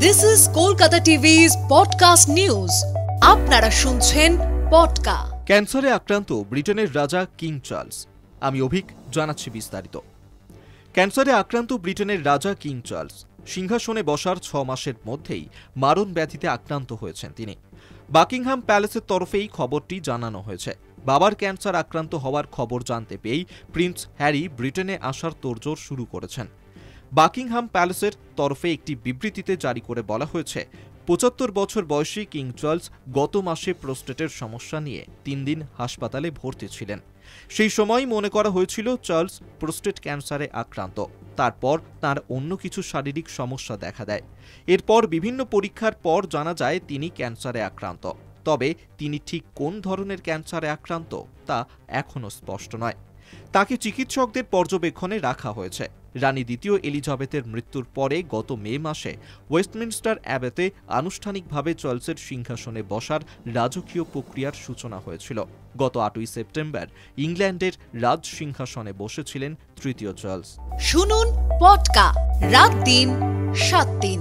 This is Kolkata TV's podcast news. আপনারা শুনছেন পডকা। ক্যান্সারে আক্রান্ত ব্রিটেনের রাজা কিং চার্লস। আমি অভিক জানাচ্ছি বিস্তারিত। ক্যান্সারে আক্রান্ত ব্রিটেনের রাজা কিং চার্লস সিংহাসনে বসার 6 মাসের মধ্যেই মারণ ব্যাধিতে আক্রান্ত হয়েছেন তিনি। বাকিংহাম প্যালেসের তরফেই খবরটি জানানো হয়েছে। বাবার ক্যান্সার আক্রান্ত হওয়ার খবর জানতে পেয়েই প্রিন্স হ্যারি ব্রিটেনে আসার তোড়জোড় শুরু করেছেন। বাকিংহাম প্যালেসের তরফে একটি বিবৃতিতে জারি করে বলা হয়েছে, ৭৫ বছর বয়সী কিং চার্লস গত মাসে প্রোস্টেটের সমস্যা নিয়ে 3 দিন হাসপাতালে ভর্তি ছিলেন। সেই সময় মনে করা হয়েছিল চার্লস প্রোস্টেট ক্যান্সারে আক্রান্ত। তারপর তার অন্য কিছু শারীরিক সমস্যা দেখা দেয়। এরপর বিভিন্ন পরীক্ষার পর জানা যায় তিনি ক্যান্সারে আক্রান্ত। তবে তিনি ঠিক কোন ধরনের ক্যান্সারে আক্রান্ত তা এখনও স্পষ্ট নয়। তাকে চিকিৎসকদের পর্যবেক্ষণে রাখা হয়েছে। রানী দ্বিতীয় এলিজাবেথের মৃত্যুর পরে গত মে মাসে ওয়েস্টমিনস্টার অ্যাবেতে আনুষ্ঠানিকভাবে চার্লসের সিংহাসনে বসার রাজকীয় প্রক্রিয়ার সূচনা হয়েছিল। গত 8ই সেপ্টেম্বর ইংল্যান্ডের রাজ সিংহাসনে বসেছিলেন তৃতীয় চার্লস। শুনুন পডকা রাত দিন 7 দিন।